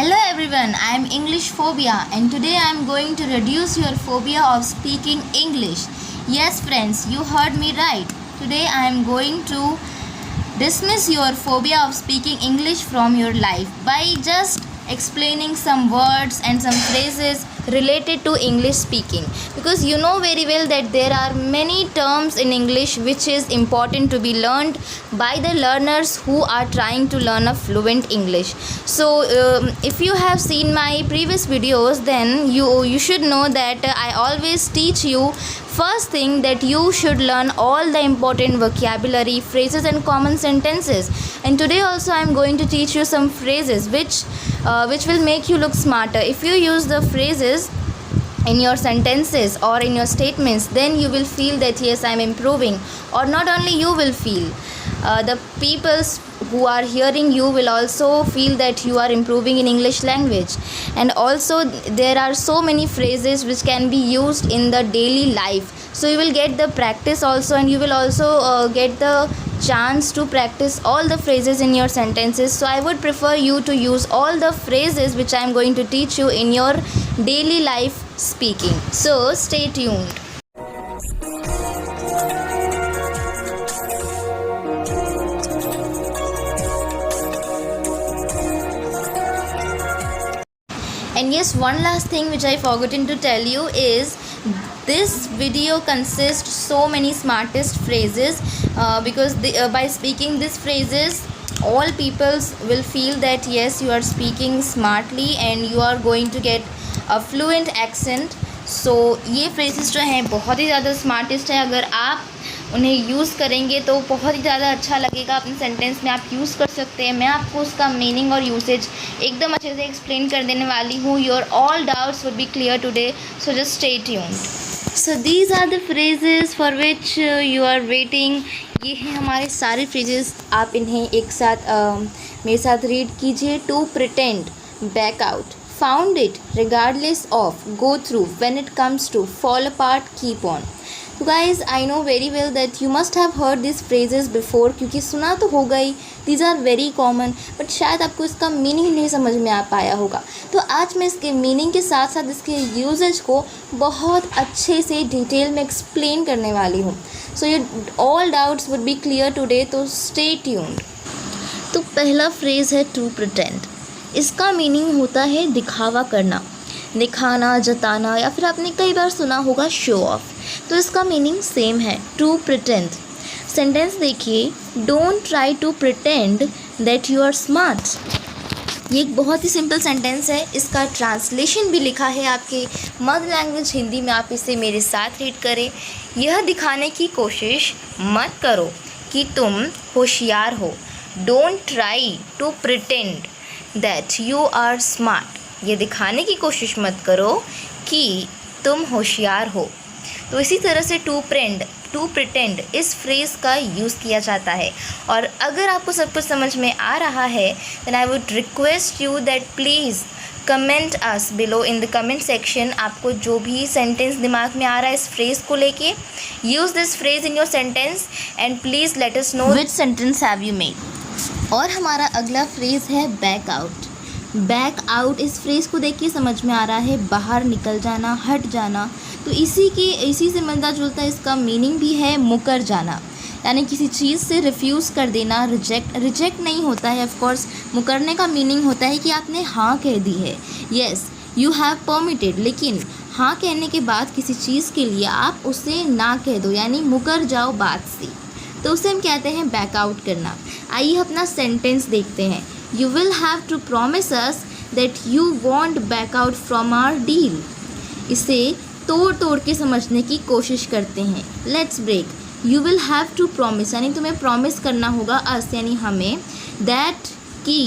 Hello everyone, I am English Phobia and today I am going to reduce your phobia of speaking English. Yes friends, you heard me right. Today I am going to dismiss your phobia of speaking English from your life by just explaining some words and some phrases related to English speaking, because you know very well that there are many terms in English which is important to be learned by the learners who are trying to learn a fluent English. So if you have seen my previous videos, then you should know that I always teach you first thing that you should learn all the important vocabulary, phrases and common sentences. And today also I am going to teach you some phrases which will make you look smarter. If you use the phrases in your sentences or in your statements, then you will feel that yes, I am improving. Or not only you will feel, the peoples who are hearing you will also feel that you are improving in English language. And also there are so many phrases which can be used in the daily life, so you will get the practice also, and you will also get the chance to practice all the phrases in your sentences. So I would prefer you to use all the phrases which I am going to teach you in your daily life speaking. So stay tuned. And yes, one last thing which I forgotten to tell you is this video consists so many smartest phrases because by speaking these phrases, all peoples will feel that yes, you are speaking smartly and you are going to get a fluent accent. So ये phrases जो हैं बहुत ही ज़्यादा smartest है. अगर आप उन्हें use करेंगे तो बहुत ही ज़्यादा अच्छा लगेगा. अपने सेंटेंस में आप यूज़ कर सकते हैं. मैं आपको उसका मीनिंग और यूसेज एकदम अच्छे से एक्सप्लेन कर देने वाली हूँ. Your all doubts would be clear today, so just stay tuned. So these are the phrases for which you are waiting. ये हैं हमारे सारे फ्रेजेस. आप इन्हें एक साथ मेरे साथ रीड कीजिए. To pretend, back out, found it, regardless of, go through, when it comes to, fall apart, keep on. तो guys, I know very well that you must have heard this phrases before, क्योंकि सुना तो होगा ही. These are very common, but शायद आपको इसका meaning नहीं समझ में आ पाया होगा. तो आज मैं इसके मीनिंग के साथ साथ इसके यूजेज को बहुत अच्छे से डिटेल में एक्सप्लेन करने वाली हूँ. So your all doubts would be clear today, तो स्टे ट्यून्ड. तो पहला फ्रेज़ है टू प्रिटेंड. इसका मीनिंग होता है दिखावा करना, दिखाना, जताना, या फिर आपने कई बार सुना होगा शो ऑफ. तो इसका मीनिंग सेम है, टू प्रिटेंड. सेंटेंस देखिए, don't try to pretend that you are smart. ये एक बहुत ही सिंपल सेंटेंस है. इसका ट्रांसलेशन भी लिखा है आपके मदर लैंग्वेज हिंदी में. आप इसे मेरे साथ रीड करें. यह दिखाने की कोशिश मत करो कि तुम होशियार हो. Don't try to pretend that you are smart. ये दिखाने की कोशिश मत करो कि तुम होशियार हो. तो इसी तरह से टू प्रिटेंड इस फ्रेज़ का यूज़ किया जाता है. और अगर आपको सब कुछ समझ में आ रहा है, then I would request you that please comment us below in the comment section. आपको जो भी सेंटेंस दिमाग में आ रहा है इस फ्रेज़ को लेके, use this phrase in your sentence and please let us know which sentence have you made. और हमारा अगला फ्रेज़ है बैक आउट. बैक आउट, इस फ्रेज़ को देख के समझ में आ रहा है बाहर निकल जाना, हट जाना. तो इसी से मिलता जुलता इसका मीनिंग भी है मुकर जाना, यानी किसी चीज़ से रिफ्यूज़ कर देना. रिजेक्ट नहीं होता है ऑफ कोर्स. मुकरने का मीनिंग होता है कि आपने हाँ कह दी है. येस, यू हैव परमिटेड, लेकिन हाँ कहने के बाद किसी चीज़ के लिए आप उसे ना कह दो, यानी मुकर जाओ बात से. तो उसे हम कहते हैं बैक आउट करना. आइए अपना सेंटेंस देखते हैं. You will have to promise us that you won't back out from our deal. इसे तोड़ के समझने की कोशिश करते हैं. Let's break. You will have to promise, यानी तुम्हें प्रॉमिस करना होगा us, यानी हमें, that कि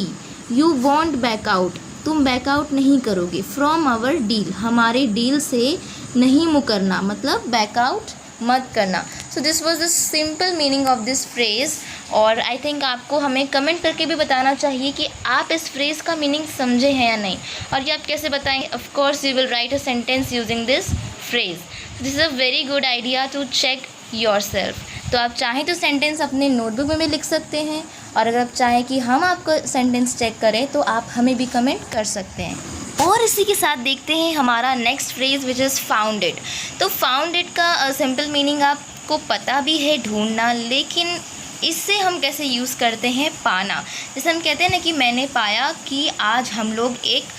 you won't back out, तुम बैक आउट नहीं करोगे, from our deal, हमारे डील से नहीं मुकरना, मतलब बैक आउट मत करना. So this was the simple meaning of this phrase. और आई थिंक आपको हमें कमेंट करके भी बताना चाहिए कि आप इस फ्रेज़ का मीनिंग समझे हैं या नहीं. और ये आप कैसे बताएं? Of course you will write a sentence using this phrase. This is a very good idea to check your self. तो आप चाहें तो सेंटेंस अपने नोटबुक में भी लिख सकते हैं और अगर आप चाहें कि हम आपका सेंटेंस चेक करें तो आप हमें भी कमेंट कर सकते हैं। और इसी के साथ देखते हैं हमारा next phrase which is founded. तो फाउंडेड का सिंपल मीनिंग आपको पता भी है, ढूंढना, लेकिन इससे हम कैसे यूज़ करते हैं, पाना। जैसे हम कहते हैं ना कि मैंने पाया कि आज हम लोग एक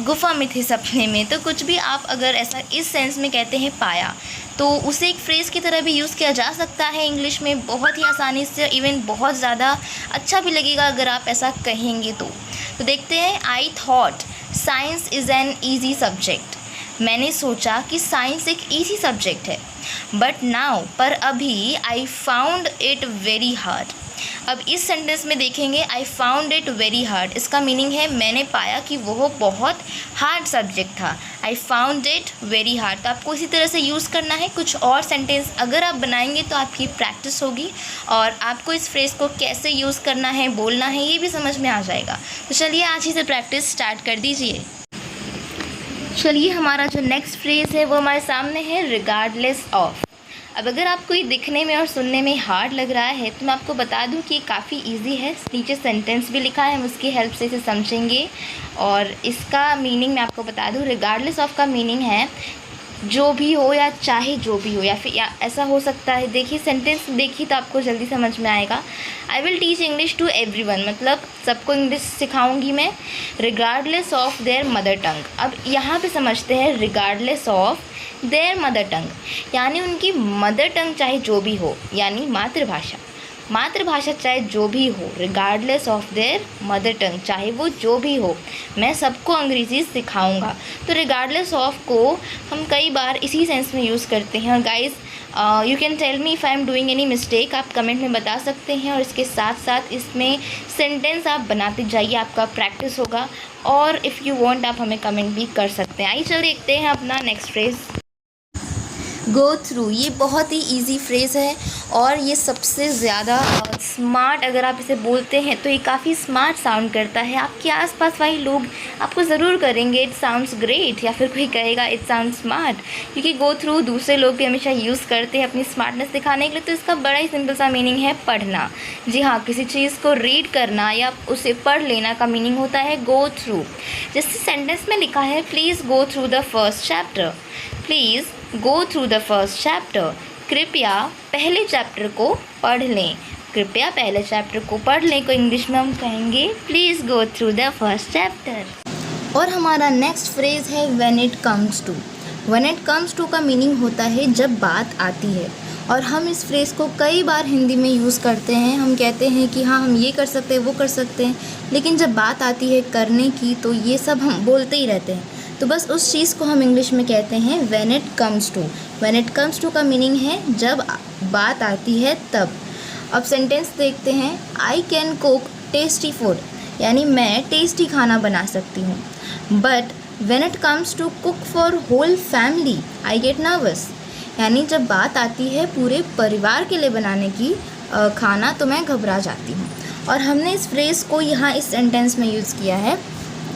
गुफ़ा में थे सपने में, तो कुछ भी आप अगर ऐसा इस सेंस में कहते हैं पाया, तो उसे एक फ्रेज़ की तरह भी यूज़ किया जा सकता है इंग्लिश में बहुत ही आसानी से, इवन बहुत ज़्यादा अच्छा भी लगेगा अगर आप ऐसा कहेंगे तो देखते हैं। I thought science is an easy subject. मैंने सोचा कि साइंस एक ईजी सब्जेक्ट है। बट नाउ, पर अभी, I found it very hard. अब इस सेंटेंस में देखेंगे I found it very hard, इसका मीनिंग है मैंने पाया कि वो बहुत हार्ड सब्जेक्ट था। I found it very hard, तो आपको इसी तरह से यूज़ करना है। कुछ और सेंटेंस अगर आप बनाएंगे तो आपकी प्रैक्टिस होगी और आपको इस फ्रेज़ को कैसे यूज़ करना है, बोलना है, ये भी समझ में आ जाएगा। तो चलिए आज ही से प्रैक्टिस स्टार्ट कर दीजिए। चलिए हमारा जो नेक्स्ट फ्रेज़ है वो हमारे सामने है, रिगार्डलेस ऑफ। अब अगर आपको ये दिखने में और सुनने में हार्ड लग रहा है तो मैं आपको बता दूं कि ये काफ़ी इजी है। नीचे सेंटेंस भी लिखा है, हम उसकी हेल्प से इसे समझेंगे। और इसका मीनिंग मैं आपको बता दूं, रिगार्डलेस ऑफ का मीनिंग है जो भी हो या चाहे जो भी हो, या फिर ऐसा हो सकता है। देखिए सेंटेंस देखिए तो आपको जल्दी समझ में आएगा। I will teach English to everyone, मतलब सबको इंग्लिश सिखाऊंगी मैं, regardless of their mother tongue. अब यहाँ पे समझते हैं regardless of their mother tongue, यानी उनकी मदर टंग चाहे जो भी हो, यानी मातृभाषा चाहे जो भी हो, रिगार्डलेस ऑफ देयर मदर टंग, चाहे वो जो भी हो, मैं सबको अंग्रेज़ी सिखाऊंगा। तो रिगार्डलेस ऑफ को हम कई बार इसी सेंस में यूज़ करते हैं। और guys you can tell me if I am doing any mistake, आप कमेंट में बता सकते हैं। और इसके साथ साथ इसमें सेंटेंस आप बनाते जाइए, आपका प्रैक्टिस होगा। और इफ़ यू वांट आप हमें कमेंट भी कर सकते हैं। आइए चल देखते हैं अपना नेक्स्ट फ्रेज़, गो थ्रू। ये बहुत ही इजी फ्रेज़ है और ये सबसे ज़्यादा स्मार्ट, अगर आप इसे बोलते हैं तो ये काफ़ी स्मार्ट साउंड करता है। आपके आसपास वाले लोग आपको ज़रूर करेंगे इट साउंड्स ग्रेट, या फिर कोई कहेगा इट साउंड्स स्मार्ट, क्योंकि गो थ्रू दूसरे लोग भी हमेशा यूज़ करते हैं अपनी स्मार्टनेस दिखाने के लिए। तो इसका बड़ा ही सिंपल सा मीनिंग है पढ़ना। जी हाँ, किसी चीज़ को रीड करना या उसे पढ़ लेना का मीनिंग होता है गो थ्रू। जैसे सेंटेंस में लिखा है, please go through the first chapter. Please go through the first chapter, कृपया पहले चैप्टर को पढ़ लें। कृपया पहले चैप्टर को पढ़ लें को इंग्लिश में हम कहेंगे please go through the first chapter. और हमारा नेक्स्ट फ्रेज़ है when it comes to. When it comes to का मीनिंग होता है जब बात आती है। और हम इस फ्रेज़ को कई बार हिंदी में यूज़ करते हैं। हम कहते हैं कि हाँ हम ये कर सकते हैं, वो कर सकते हैं, लेकिन जब बात आती है करने की तो ये सब हम बोलते ही रहते हैं। तो बस उस चीज़ को हम इंग्लिश में कहते हैं when it comes to. When it comes to का मीनिंग है जब बात आती है तब। अब सेंटेंस देखते हैं, I can cook tasty food, यानी मैं टेस्टी खाना बना सकती हूँ। But when it comes to cook for whole family I get nervous, यानी जब बात आती है पूरे परिवार के लिए बनाने की खाना तो मैं घबरा जाती हूँ। और हमने इस फ्रेज़ को यहाँ इस सेंटेंस में यूज़ किया है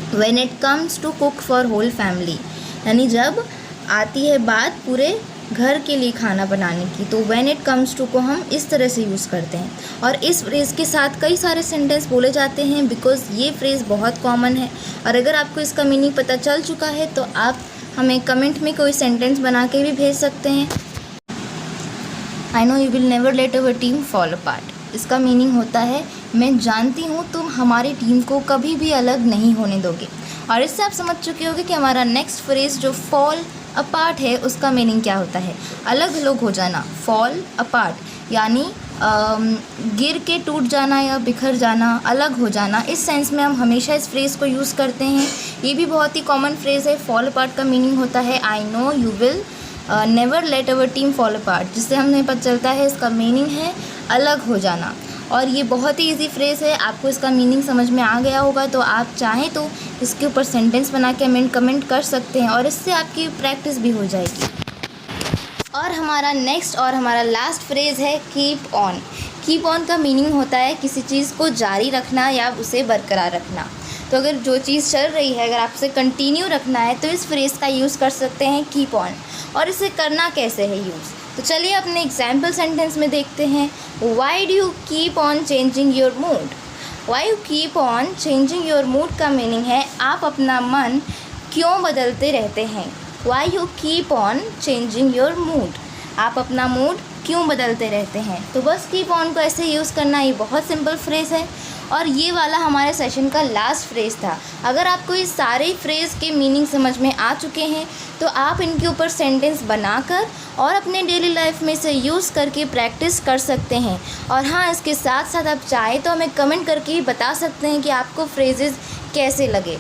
when it comes to cook for whole family, यानी जब आती है बात पूरे घर के लिए खाना बनाने की, तो व्हेन इट कम्स टू को हम इस तरह से यूज़ करते हैं। और इस फ्रेज़ के साथ कई सारे सेंटेंस बोले जाते हैं बिकॉज़ ये फ्रेज़ बहुत कॉमन है। और अगर आपको इसका मीनिंग पता चल चुका है तो आप हमें कमेंट में कोई सेंटेंस बना के भी भेज सकते हैं। I know you will never let our team fall apart, इसका मीनिंग होता है मैं जानती हूँ तुम हमारी टीम को कभी भी अलग नहीं होने दोगे। और इससे आप समझ चुके होंगे कि हमारा नेक्स्ट फ्रेज़ जो फॉल अपार्ट है उसका मीनिंग क्या होता है, अलग अलग हो जाना। फॉल अपार्ट यानी गिर के टूट जाना या बिखर जाना, अलग हो जाना। इस सेंस में हम हमेशा इस फ्रेज़ को यूज़ करते हैं। ये भी बहुत ही कॉमन फ्रेज़ है। फॉल अपार्ट का मीनिंग होता है I know you will never let our team fall apart, जिससे हमें पता चलता है इसका मीनिंग है अलग हो जाना। और ये बहुत ही इजी फ्रेज़ है, आपको इसका मीनिंग समझ में आ गया होगा तो आप चाहें तो इसके ऊपर सेंटेंस बना के कमेंट कर सकते हैं और इससे आपकी प्रैक्टिस भी हो जाएगी। और हमारा नेक्स्ट और हमारा लास्ट फ्रेज़ है कीप ऑन। कीप ऑन का मीनिंग होता है किसी चीज़ को जारी रखना या उसे बरकरार रखना। तो अगर जो चीज़ चल रही है अगर आपसे कंटिन्यू रखना है तो इस फ्रेज़ का यूज़ कर सकते हैं कीप ऑन। और इसे करना कैसे है यूज़, तो चलिए अपने एग्जाम्पल सेंटेंस में देखते हैं। Why do you keep on changing your mood. Why you keep on changing your mood का मीनिंग है आप अपना मन क्यों बदलते रहते हैं। Why you keep on changing your mood, आप अपना मूड क्यों बदलते रहते हैं। तो बस कीप ऑन को ऐसे यूज़ करना, ये बहुत सिंपल फ्रेज़ है और ये वाला हमारे सेशन का लास्ट फ्रेज़ था। अगर आपको ये सारे फ्रेज़ के मीनिंग समझ में आ चुके हैं तो आप इनके ऊपर सेंटेंस बनाकर और अपने डेली लाइफ में से यूज़ करके प्रैक्टिस कर सकते हैं। और हाँ, इसके साथ साथ आप चाहे तो हमें कमेंट करके ही बता सकते हैं कि आपको फ्रेजेस कैसे लगे।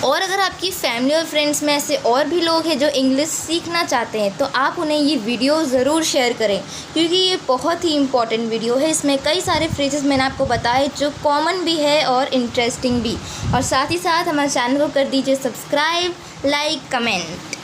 और अगर आपकी फैमिली और फ्रेंड्स में ऐसे और भी लोग हैं जो इंग्लिश सीखना चाहते हैं तो आप उन्हें ये वीडियो ज़रूर शेयर करें, क्योंकि ये बहुत ही इंपॉर्टेंट वीडियो है। इसमें कई सारे फ्रेजेस मैंने आपको बताए जो कॉमन भी है और इंटरेस्टिंग भी। और साथ ही साथ हमारे चैनल को कर दीजिए सब्सक्राइब, लाइक, कमेंट।